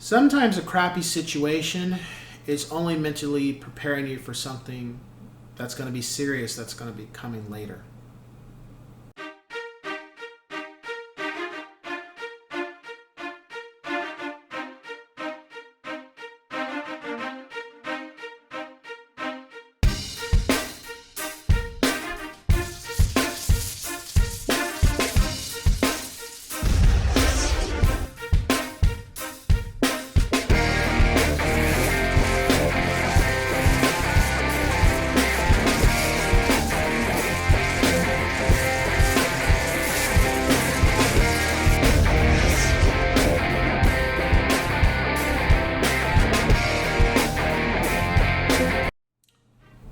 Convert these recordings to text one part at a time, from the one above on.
Sometimes a crappy situation is only mentally preparing you for something that's going to be serious, that's going to be coming later.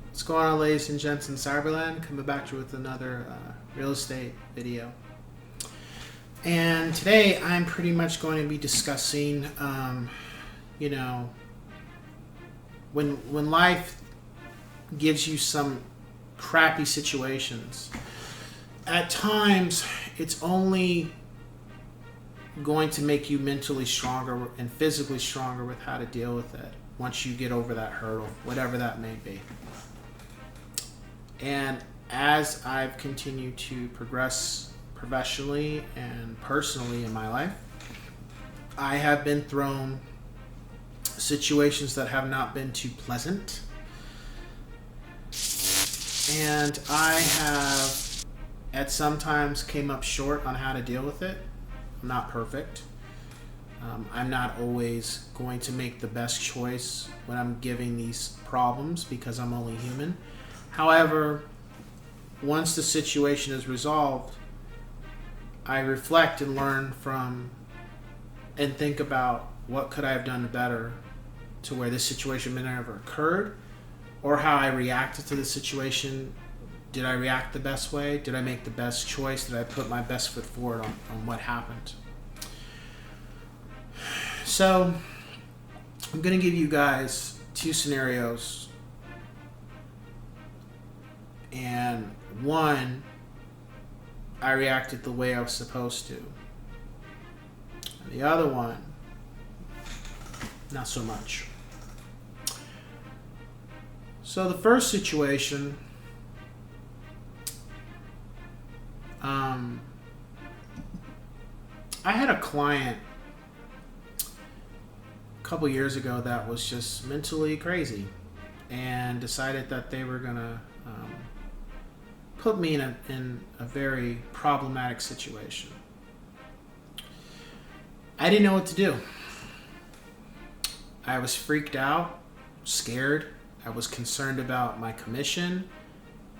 What's going on, ladies and gents in Cyberland? Coming back to you with another real estate video. And today I'm pretty much going to be discussing, when life gives you some crappy situations, at times it's only going to make you mentally stronger and physically stronger with how to deal with it once you get over that hurdle, whatever that may be. And as I've continued to progress professionally and personally in my life, I have been thrown situations that have not been too pleasant. And I have at sometimes came up short on how to deal with it. I'm not perfect. I'm not always going to make the best choice when I'm giving these problems because I'm only human. However, once the situation is resolved, I reflect and learn from and think about what could I have done better to where this situation may never occurred, or how I reacted to the situation. Did I react the best way? Did I make the best choice? Did I put my best foot forward on what happened? So I'm going to give you guys two scenarios. And one, I reacted the way I was supposed to. And the other one, not so much. So the first situation, I had a client a couple years ago that was just mentally crazy and decided that they were going to put me in a very problematic situation. I didn't know what to do. I was freaked out, scared. I was concerned about my commission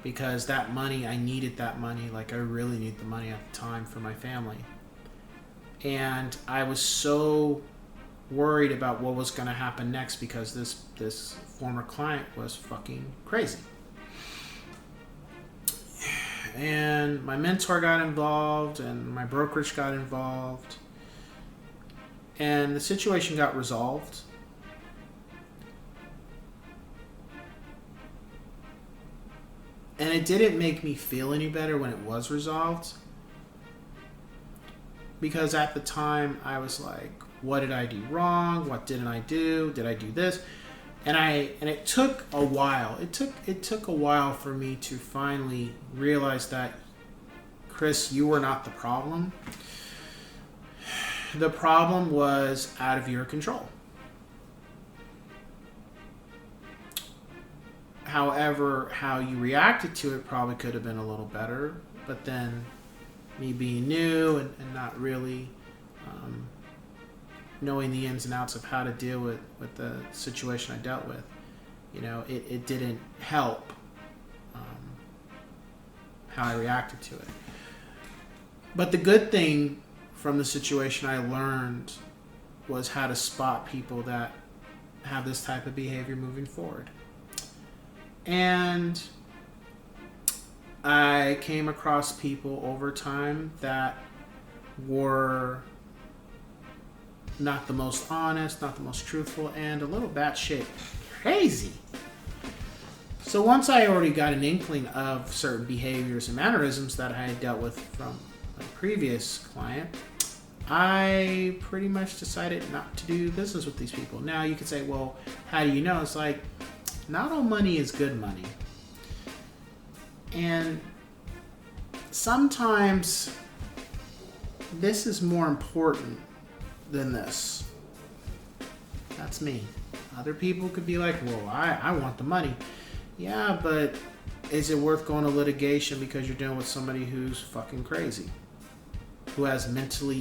because that money, I needed that money. Like, I really need the money at the time for my family. And I was so worried about what was going to happen next because this former client was fucking crazy. And my mentor got involved and my brokerage got involved. And the situation got resolved. And it didn't make me feel any better when it was resolved. Because at the time I was like, what did I do wrong? What didn't I do? Did I do this? And it took a while. It took a while for me to finally realize that, Chris, you were not the problem. The problem was out of your control. However, how you reacted to it probably could have been a little better. But then me being new and not really knowing the ins and outs of how to deal with the situation I dealt with, it didn't help how I reacted to it. But the good thing from the situation I learned was how to spot people that have this type of behavior moving forward. And I came across people over time that were not the most honest, not the most truthful, and a little batshit crazy. So once I already got an inkling of certain behaviors and mannerisms that I had dealt with from a previous client, I pretty much decided not to do business with these people. Now you could say, well, how do you know? It's like, not all money is good money. And sometimes this is more important than this. That's me. Other people could be like, well, I want the money. Yeah, but is it worth going to litigation because you're dealing with somebody who's fucking crazy? Who has mental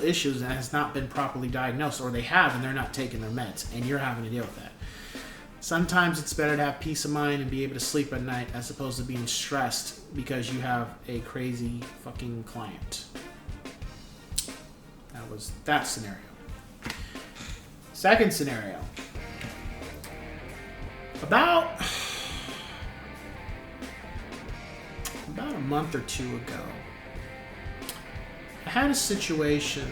issues and has not been properly diagnosed, or they have and they're not taking their meds, and you're having to deal with that. Sometimes it's better to have peace of mind and be able to sleep at night as opposed to being stressed because you have a crazy fucking client. That was that scenario. Second scenario. About a month or two ago, I had a situation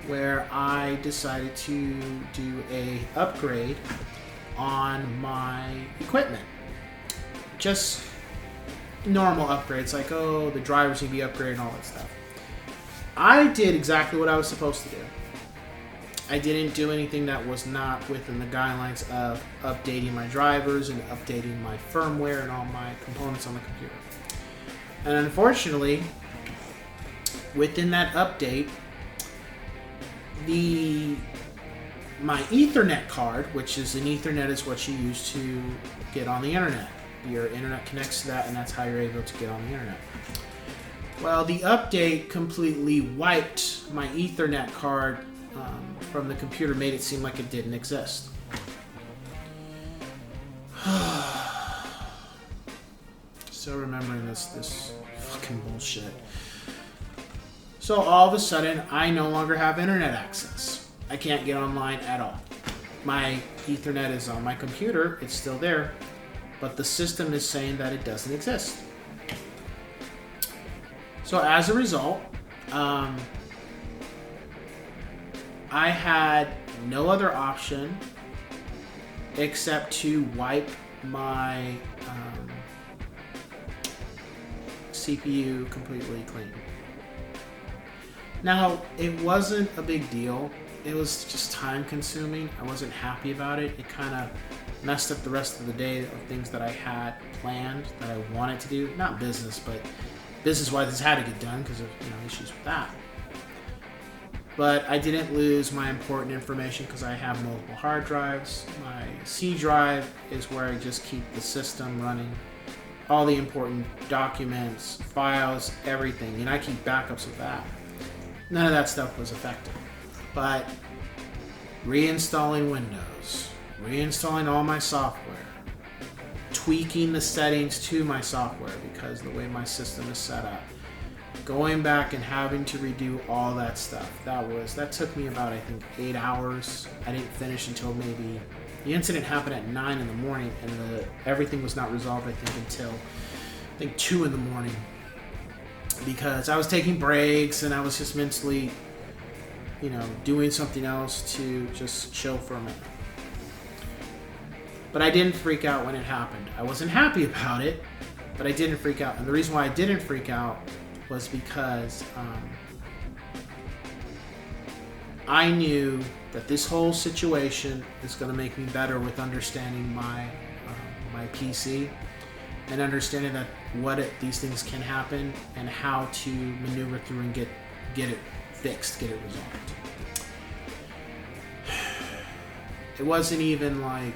where I decided to do a upgrade on my equipment. Just normal upgrades, like, oh, the drivers need to be upgraded and all that stuff. I did exactly what I was supposed to do. I didn't do anything that was not within the guidelines of updating my drivers and updating my firmware and all my components on the computer. And unfortunately, within that update, my Ethernet card, which is an Ethernet is what you use to get on the internet. Your internet connects to that, and that's how you're able to get on the internet. Well, the update completely wiped my Ethernet card from the computer, made it seem like it didn't exist. Still remembering this fucking bullshit. So all of a sudden, I no longer have internet access. I can't get online at all. My Ethernet is on my computer, it's still there, but the system is saying that it doesn't exist. So as a result, I had no other option except to wipe my CPU completely clean. Now, it wasn't a big deal. It was just time consuming. I wasn't happy about it. It kind of messed up the rest of the day of things that I had planned that I wanted to do. Not business, but business-wise, this had to get done because of issues with that. But I didn't lose my important information because I have multiple hard drives. My C drive is where I just keep the system running. All the important documents, files, everything. And I keep backups of that. None of that stuff was affected. But reinstalling Windows, reinstalling all my software, tweaking the settings to my software because the way my system is set up, going back and having to redo all that stuff. That took me about, I think, 8 hours. I didn't finish until maybe the incident happened at 9 in the morning, and everything was not resolved, I think, until 2 in the morning. Because I was taking breaks and I was just mentally, doing something else to just chill for a minute. But I didn't freak out when it happened. I wasn't happy about it, but I didn't freak out. And the reason why I didn't freak out was because I knew that this whole situation is going to make me better with understanding my PC and understanding that these things can happen and how to maneuver through and get it fixed, get it resolved. It wasn't even like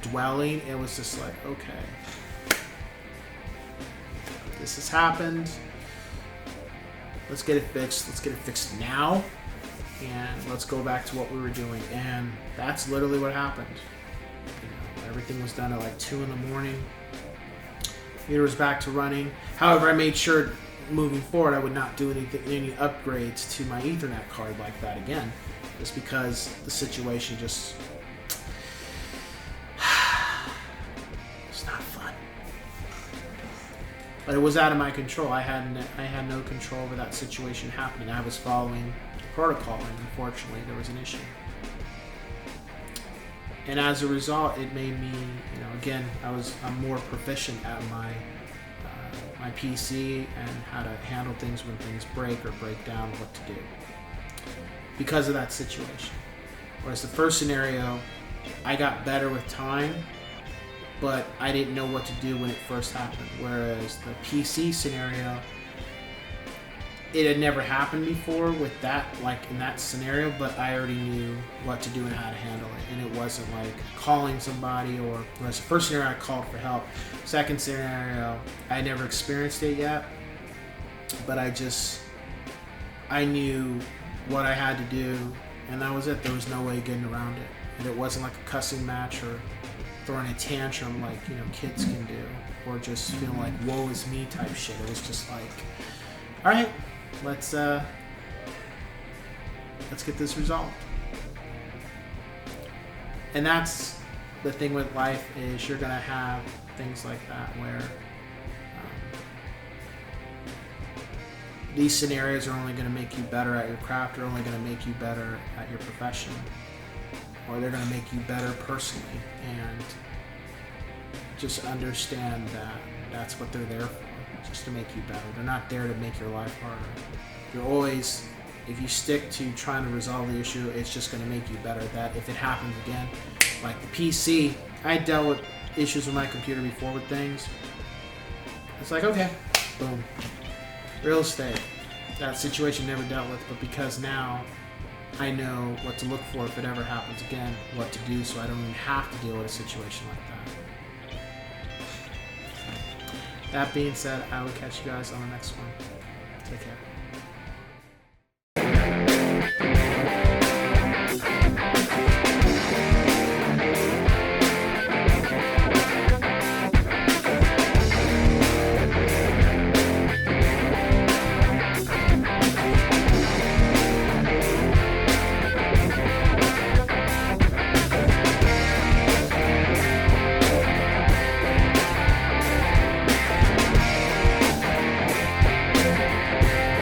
dwelling. It was just like, okay, this has happened. Let's get it fixed. Let's get it fixed now, and let's go back to what we were doing. And that's literally what happened. Everything was done at 2 in the morning. Meter was back to running. However, I made sure moving forward I would not do any upgrades to my Ethernet card like that again, just because the situation just it's not fun. But it was out of my control. I had no control over that situation happening. I was following the protocol, and unfortunately, there was an issue. And as a result, it made me, again, I'm more proficient at my my PC and how to handle things when things break or break down, what to do because of that situation. Whereas the first scenario, I got better with time, but I didn't know what to do when it first happened. Whereas the PC scenario, it had never happened before with that, like in that scenario, but I already knew what to do and how to handle it. And it wasn't like calling somebody, or whereas the first scenario I called for help. Second scenario, I never experienced it yet, but I knew what I had to do, and that was it. There was no way getting around it. And it wasn't like a cussing match or throwing a tantrum like, kids can do, or just feeling like woe is me type shit. It was just like, all right, let's get this resolved. And that's the thing with life, is you're gonna have things like that where these scenarios are only going to make you better at your craft, or only going to make you better at your profession, or they're going to make you better personally. And just understand that that's what they're there for, just to make you better. They're not there to make your life harder. If you stick to trying to resolve the issue, it's just going to make you better. That if it happens again, like the PC, I dealt with issues with my computer before with things. It's like, okay, boom. Real estate, that situation never dealt with, but because now I know what to look for if it ever happens again, what to do, so I don't even have to deal with a situation like that. That being said, I will catch you guys on the next one. Take care.